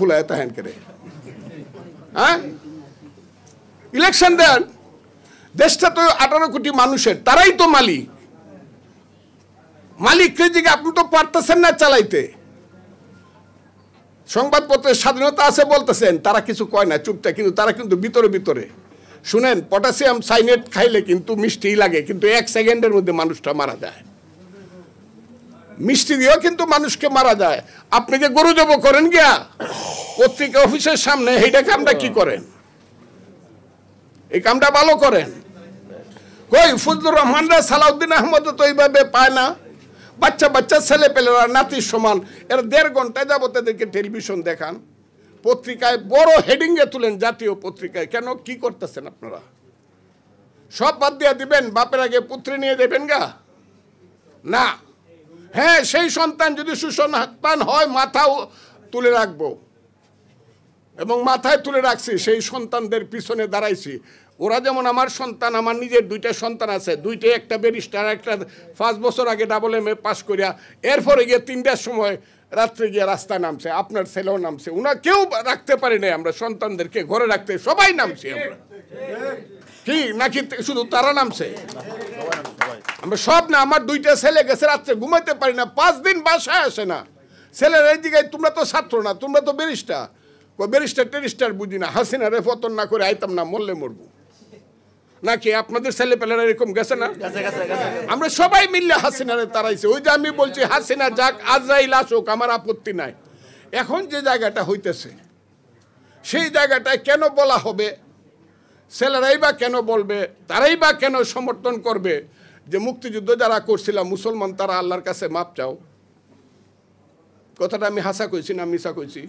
ফুলায় তাহেন করে হ্যাঁ ইলেকশন দেন দেশটা তো 18 কোটি মানুষের তারাই তো মালিক মালিককে দিকে আপনি তো পারতেছেন না চালাইতে সংবাদপত্রের স্বাধীনতা আছে বলতেছেন তারা কিছু কয় না চুপটা কিন্তু তারা কিন্তু ভিতরে ভিতরে শুনেন পটাশিয়াম সাইনেট খাইলে কিন্তু মিষ্টি লাগে কিন্তু 1 সেকেন্ডের মধ্যে মানুষটা মারা যায় মিষ্টি দিয়েও কিন্তু মানুষকে মারা যায় আপনি যে গরু জব করেন গিয়া পত্রিকা অফিসের সামনে এইটা কামটা কি করেন এই কামটা ভালো করেন কই ফজলুর রহমানরা সালাউদ্দিন আহমদ তো এইভাবে পায় না বাচ্চা বাচ্চা ছেলে পেলেরা নাতির সমান এরা 1.5 ঘন্টা যাবত তাদেরকে টেলিভিশন দেখান পত্রিকায় বড় হেডিংয়ে তুলেন জাতীয় পত্রিকায় কেন কি করতেছেন আপনারা সব বাদ দিয়ে দিবেন বাপের আগে পুত্র নিয়ে দেবেন গা না হ্যাঁ সেই সন্তান যদি সুসন্তান হয় মাথাও তুলে রাখবো এবং মাথায় তুলে রাখছি সেই সন্তানদের পিছনে দাঁড়াইছি ওরা যেমন আমার সন্তান আমার নিজের 2টা সন্তান আছে 2টা একটা ব্যারিস্টার একটা 5 বছর আগে ডাবল এমএ পাস করিয়া এরপরে গিয়ে 3টার সময় রাত্রে গিয়ে রাস্তায় নামছে আপনার ছেলেও নামছে ওনা কেউ রাখতে পারি না আমরা সন্তানদেরকে ঘরে রাখতে সবাই নামছি আমরা কি নাকি শুধু তারা নামছে আমরা সব না আমার 2টা ছেলে গেছে রাত্রে ঘুমাইতে পারি না 5 দিন বাসায় আসে না ছেলের এই দিকে তোমরা তো ছাত্র না তোমরা তো ব্যারিস্টার ব্যারিস্টার টেরিস্টার বুঝি না হাসিনারে পতন না করে আইতাম না মরলে মরবো নাকি আপনাদের ছেলে পেলেরা এরকম গেছে না আমরা সবাই মিললে হাসিনারে তাড়াইছে ওই যে আমি বলছি হাসিনা যাক আজরাইল আসুক আমার আপত্তি নাই এখন যে জায়গাটা হইতেছে সেই জায়গাটায় কেন বলা হবে ছেলেরাই বা কেন বলবে তারাই বা কেন সমর্থন করবে যে মুক্তিযুদ্ধ যারা করছিলাম মুসলমান তারা আল্লাহর কাছে মাপ চাও কথাটা আমি হাসা কইছি না মিশা কইছি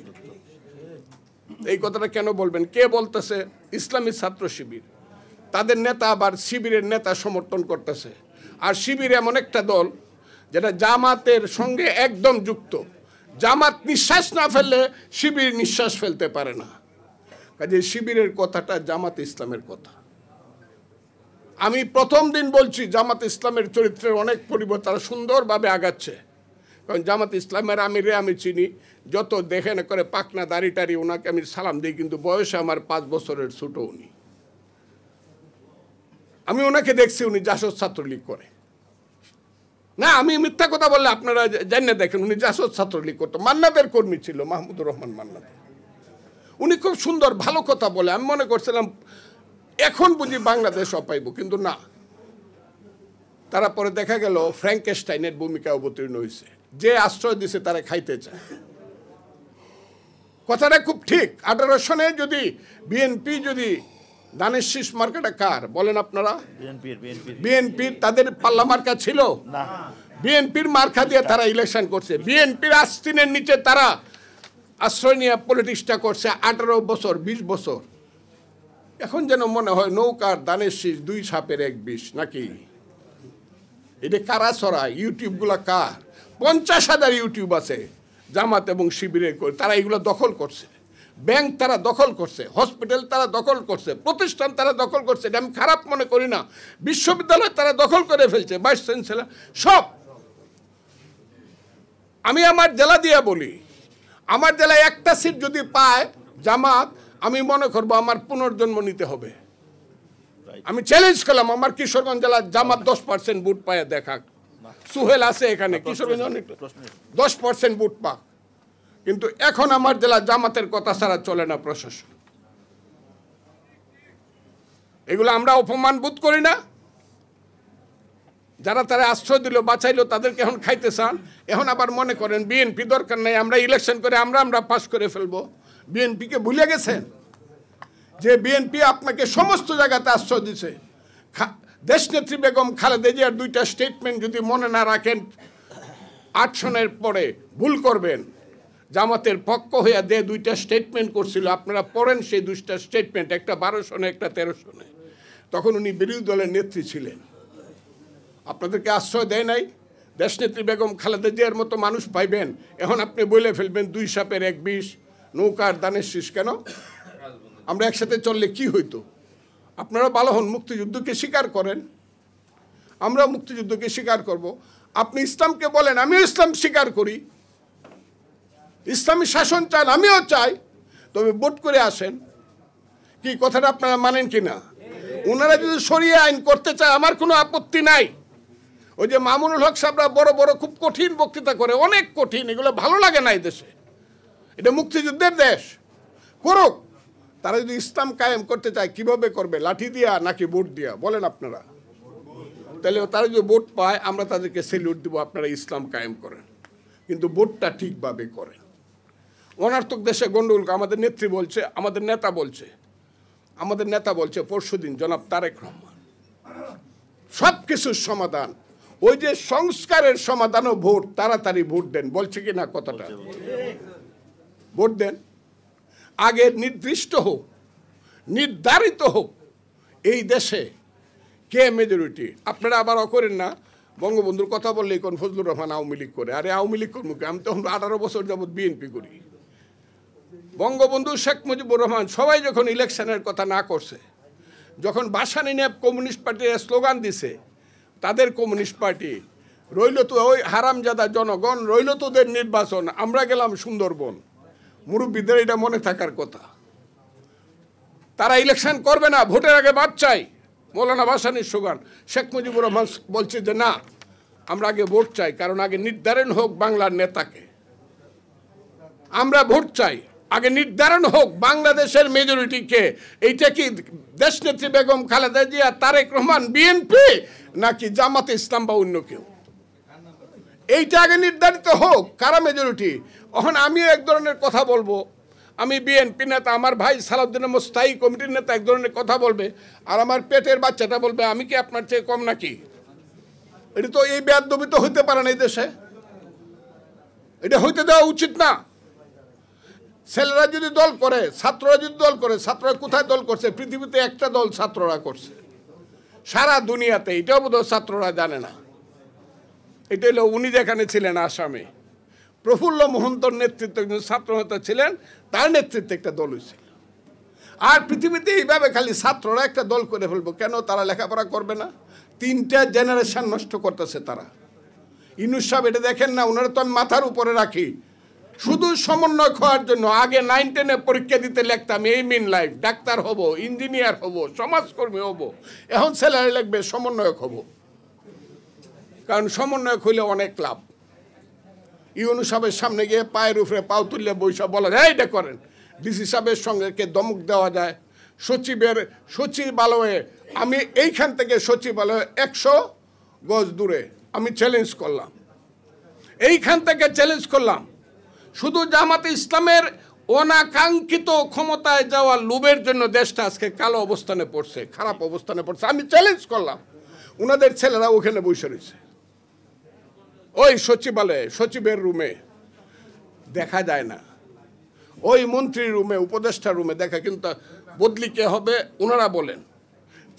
এই কথাটা কেন বলবেন কে বলতেছে ইসলামী ছাত্র শিবির তাদের নেতা আবার শিবিরের নেতা সমর্থন করতেছে আর শিবির এমন একটা দল যেটা জামাতের সঙ্গে একদম যুক্ত জামাত নিঃশ্বাস না ফেললে শিবির নিঃশ্বাস ফেলতে পারে না কাজে শিবিরের কথাটা জামাত ইসলামের কথা আমি প্রথম দিন বলছি জামাত ইসলামের চরিত্রের অনেক পরিবর্তন তারা সুন্দরভাবে আগাচ্ছে কারণ জামাত ইসলামের আমিরে আমি চিনি যত দেখে না করে পাকনা দাড়ি টাড়ি ওনাকে আমি সালাম দিই কিন্তু বয়সে আমার 5 বছরের ছোট উনি আমি ওনাকে দেখছি উনি জাসদ ছাত্রলীগ করে না আমি মিথ্যা কথা বললে আপনারা জানেন দেখেন উনি জাসদ ছাত্রলীগ করতো মান্নাদের কর্মী ছিল মাহমুদুর রহমান মান্নাদ উনি খুব সুন্দর ভালো কথা বলে আমি মনে করছিলাম এখন বুঝি বাংলাদেশ অপাইব কিন্তু না তারা পরে দেখা গেল ফ্র্যাঙ্কেস্টাইনের ভূমিকা অবতীর্ণ হয়েছে যে আশ্রয় দিছে তারা খাইতে চায় কথাটা খুব ঠিক 18 সনে যদি বিএনপি যদি ধানের শীষ মার্কাটা কার বলেন আপনারা বিএনপির তাদের পাল্লা মার্কা ছিল না বিএনপির মার্কা দিয়ে তারা ইলেকশন করছে বিএনপির আস্তিনের নিচে তারা আশ্রয় নিয়ে পলিটিক্সটা করছে 18 বছর 20 বছর এখন যেন মনে হয় নৌকার ধানের শীষ 2 সাপের 1 বিষ নাকি এটা কারা ছড়ায় ইউটিউবগুলা কার 50,000 ইউটিউব আছে জামাত এবং শিবিরের তারা এগুলো দখল করছে ব্যাংক তারা দখল করছে হসপিটাল তারা দখল করছে প্রতিষ্ঠান তারা দখল করছে এটা আমি খারাপ মনে করি না বিশ্ববিদ্যালয় তারা দখল করে ফেলছে ভাইস চ্যান্সেলর সব আমি আমার জেলা দিয়ে বলি আমার জেলায় একটা সিট যদি পায় জামাত আমি মনে করবো আমার পুনর্জন্ম নিতে হবে আমি চ্যালেঞ্জ করলাম আমার কিশোরগঞ্জ জেলার জামাত 10% ভোট পায় দেখাক সুহেল আছে এখানে কিশোরগঞ্জ 10% ভোট পাক কিন্তু এখন আমার জেলা জামাতের কথা ছাড়া চলে না প্রশাসন এগুলো আমরা অপমান বোধ করি না যারা তারা আশ্রয় দিল বাঁচাইলো তাদেরকে এখন খাইতে চান এখন আবার মনে করেন বিএনপি দরকার নাই আমরা ইলেকশন করে আমরা পাস করে ফেলবো বিএনপিকে ভুলে গেছেন যে বিএনপি আপনাকে সমস্ত জায়গাতে আশ্রয় দিছে দেশনেত্রী বেগম খালেদা জিয়ার 2টা স্টেটমেন্ট যদি মনে না রাখেন 8 সনের পরে ভুল করবেন জামাতের পক্ষ হয়ে 2টা স্টেটমেন্ট করছিল আপনারা পড়েন সেই 2টা স্টেটমেন্ট একটা 12 সনে একটা 13 সনে তখন উনি বিরোধী দলের নেত্রী ছিলেন আপনাদেরকে আশ্রয় দেয় নাই দেশনেত্রী বেগম খালেদা জিয়ার মতো মানুষ পাইবেন এখন আপনি বলে ফেলবেন 2 সাপের 1 বিষ নৌকার ধানের শীষ কেন আমরা একসাথে চললে কি হইতো আপনারা ভালো হন মুক্তিযুদ্ধকে স্বীকার করেন আমরা মুক্তিযুদ্ধকে স্বীকার করব আপনি ইসলামকে বলেন আমিও ইসলাম স্বীকার করি ইসলামী শাসন চান, আমিও চাই, তবে ভোট করে আসেন। কি কথাটা আপনারা মানেন কি না? ওনারা যদি শরিয়া আইন করতে চায় আমার কোনো আপত্তি নাই। ওই যে মামুনুল হক সাহেবরা বড় বড় খুব কঠিন বক্তৃতা করে, অনেক কঠিন, এগুলো ভালো লাগে না এই দেশে। এটা মুক্তিযুদ্ধের দেশ, করুক। তারা যদি ইসলাম কায়েম করতে চায় কিভাবে করবে? লাঠি দিয়া নাকি ভোট দিয়া? বলেন আপনারা। তাহলে তারা যদি ভোট পায় আমরা তাদেরকে সেলিউট দিব, আপনারা ইসলাম কায়েম করেন, কিন্তু ভোটটা ঠিকভাবে করেন। অনার্থক দেশে গন্ডগোল। আমাদের নেত্রী বলছে, আমাদের নেতা বলছে পরশুদিন, জনাব তারেক রহমান, সব কিছুর সমাধান ওই যে সংস্কারের সমাধানও ভোট, তাড়াতাড়ি ভোট দেন। বলছে কি না কথাটা? ভোট দেন, আগে নির্দিষ্ট হোক, নির্ধারিত হোক এই দেশে কে মেজরিটি। আপনারা আবার করেন না বঙ্গবন্ধুর কথা বললেই কোন ফজলুর রহমান আওয়ামী লীগ করে। আরে আওয়ামী লীগ করবো, আমি তখন 18 বছর যাবৎ বিএনপি করি। বঙ্গবন্ধু শেখ মুজিবুর রহমান সবাই যখন ইলেকশনের কথা না করছে, যখন বাসানি নিয়ে কমিউনিস্ট পার্টির স্লোগান দিছে, তাদের কমিউনিস্ট পার্টি রইল তো ওই হারামজাদা জনগণ, রইল তোদের নির্বাচন, আমরা গেলাম সুন্দরবন। মুরব্বীদের এটা মনে থাকার কথা। তারা ইলেকশন করবে না, ভোটের আগে বাদ চাই, মৌলানা ভাসানীর স্লোগান। শেখ মুজিবুর রহমান বলছে যে না, আমরা আগে ভোট চাই, কারণ আগে নির্ধারণ হোক বাংলার নেতাকে। আমরা ভোট চাই, আগে নির্ধারণ হোক বাংলাদেশের মেজরিটিকে। এইটা কি দেশনেত্রী বেগম খালেদা জিয়া, তারেক রহমান, বিএনপি, নাকি জামাতে ইসলাম বা অন্য কেউ? এইটা আগে নির্ধারিত হোক কারা মেজরিটি। এখন আমিও এক ধরনের কথা বলবো, আমি বিএনপি নেতা, আমার ভাই সালাউদ্দিন আহমদ স্থায়ী কমিটির নেতা এক ধরনের কথা বলবে, আর আমার পেটের বাচ্চাটা বলবে আমি কি আপনার চেয়ে কম নাকি? এটা তো এই বেয়াদবি তো হইতে পারে না এই দেশে, এটা হইতে দেওয়া উচিত না। ছেলেরা যদি দল করে, ছাত্ররা যদি দল করে, ছাত্ররা কোথায় দল করছে? পৃথিবীতে একটা দল ছাত্ররা করছে, সারা দুনিয়াতে। এটাও বোধহয় ছাত্ররা জানে না। এটা হলো উনি যেখানে ছিলেন আসামে, প্রফুল্ল মোহন্তর নেতৃত্বে একজন ছাত্র নেতা ছিলেন, তার নেতৃত্বে একটা দল হয়েছিল। আর পৃথিবীতে এইভাবে খালি ছাত্ররা একটা দল করে ফেলবো কেন? তারা লেখাপড়া করবে না? 3টা জেনারেশন নষ্ট করতেছে তারা। ইউনূস সাহেব এটা দেখেন না? ওনারা তো আমি মাথার উপরে রাখি, শুধু সমন্বয় হওয়ার জন্য। আগে 9-10-এ পরীক্ষা দিতে লিখতাম এইম ইন লাইফ, ডাক্তার হব, ইঞ্জিনিয়ার হব, সমাজকর্মী হব। এখন ছেলেরা লিখবে সমন্বয়ক হব, কারণ সমন্বয়ক হইলে অনেক লাভ। ইউনূস সাহেবের সামনে গিয়ে পায়ের উপরে পাও তুললে বৈশা বলা যায় এইটা করেন। ডিসি সাহেবের সঙ্গে কে দমক দেওয়া যায়। সচিবালয়ে আমি এইখান থেকে সচিবালয়ে 100 গজ দূরে আমি চ্যালেঞ্জ করলাম, এইখান থেকে চ্যালেঞ্জ করলাম। শুধু জামাতে ইসলামের অনাকাঙ্ক্ষিত ক্ষমতায় যাওয়ার লোভের জন্য দেশটা আজকে কালো অবস্থানে পড়ছে, খারাপ অবস্থানে পড়ছে। আমি চ্যালেঞ্জ করলাম, ওনাদের ছেলেরা ওখানে বসে রয়েছে ওই সচিবালয়ে, সচিবের রুমে দেখা যায় না, ওই মন্ত্রীর রুমে, উপদেষ্টা রুমে দেখা। কিন্তু বদলি কে হবে ওনারা বলেন,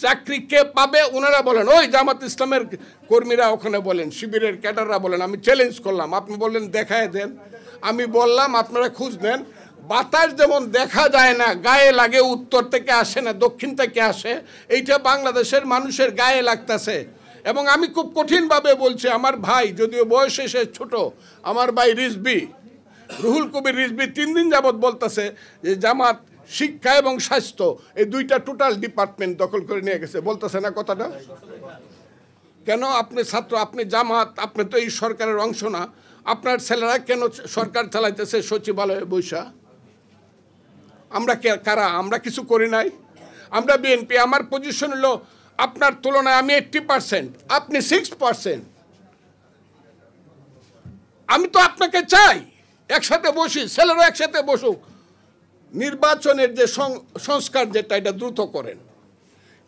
চাকরি কে পাবে ওনারা বলেন, ওই জামাত ইসলামের কর্মীরা ওখানে বলেন, শিবিরের ক্যাডাররা বলেন। আমি চ্যালেঞ্জ করলাম, আপনি বললেন দেখায় দেন। আমি বললাম আপনারা খুঁজ নেন। বাতাস যেমন দেখা যায় না, গায়ে লাগে, উত্তর থেকে আসে না, দক্ষিণ থেকে আসে, এইটা বাংলাদেশের মানুষের গায়ে লাগতেছে। এবং আমি খুব কঠিনভাবে বলছি, আমার ভাই, যদিও বয়সে সে ছোট, আমার ভাই রিজভী, রুহুল কবির রিজভী 3 দিন যাবৎ বলতেছে যে জামাত শিক্ষা এবং স্বাস্থ্য এই 2টা টোটাল ডিপার্টমেন্ট দখল করে নিয়ে গেছে। বলতেছে না কথাটা? কেন? আপনি ছাত্র, আপনি জামাত, আপনি তো এই সরকারের অংশ না। আপনার ছেলেরা কেন সরকার চালাইতেছে সচিবালয়ে বৈশা? আমরা কারা? আমরা কিছু করি নাই। আমরা বিএনপি, আমার পজিশন হলো আপনার তুলনায় আমি 80%, আপনি 6%। আমি তো আপনাকে চাই একসাথে বসি, ছেলেরা একসাথে বসুক। নির্বাচনের যে সংস্কার যেটা, এটা দ্রুত করেন।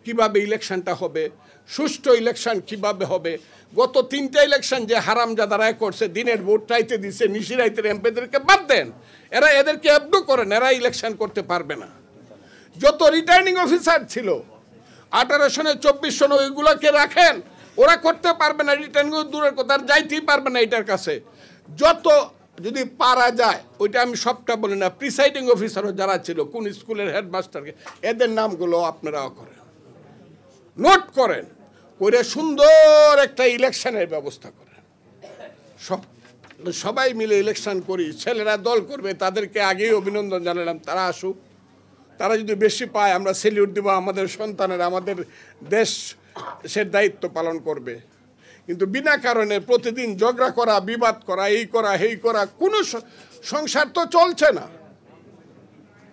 কিভাবে ইলেকশনটা হবে, সুষ্ঠু ইলেকশন কিভাবে হবে? গত 3টা ইলেকশন যে হারামজাদারা করছে, দিনের ভোট চাইতে দিচ্ছে, নিশিরাইতের এমপিদেরকে বাদ দেন, এদেরকে অ্যাবডু করেন, এরা ইলেকশন করতে পারবে না। যত রিটার্নিং অফিসার ছিল 18 সনে 24 সনে, ওইগুলোকে রাখেন, ওরা করতে পারবে না। রিটার্নিং দূরের কথা, আর যাইতেই পারবে না এটার কাছে। যত যদি পারা যায়, ওইটা আমি সবটা বলি না, প্রিসাইডিং অফিসারও যারা ছিল, কোন স্কুলের হেডমাস্টারকে, এদের নামগুলো আপনারাও করেন, নোট করেন, করে সুন্দর একটা ইলেকশনের ব্যবস্থা করেন। সব সবাই মিলে ইলেকশন করি, ছেলেরা দল করবে, তাদেরকে আগেই অভিনন্দন জানালাম, তারা আসুক। তারা যদি বেশি পায় আমরা সেলিউট দেবো, আমাদের সন্তানেরা আমাদের দেশের দায়িত্ব পালন করবে। কিন্তু বিনা কারণে প্রতিদিন ঝগড়া করা, বিবাদ করা, এই করা এই করা, কোনো সংসার তো চলছে না।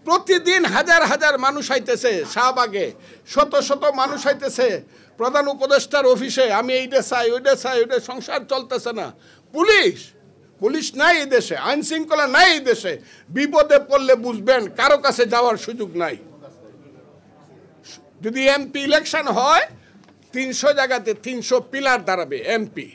প্রতিদিন হাজার হাজার মানুষ আইতেছে শাহবাগে, শত শত মানুষ আইতেছে প্রধান উপদেষ্টার অফিসে, আমি এইটা চাই ওইটা চাই, ওইটা, সংসার চলতেছে না। পুলিশ নাই এই দেশে, আইন শৃঙ্খলা নাই এই দেশে। বিপদে পড়লে বুঝবেন কারো কাছে যাওয়ার সুযোগ নাই। যদি এমপি ইলেকশন হয় 300 জায়গাতে 300 পিলার দাঁড়াবে এমপি।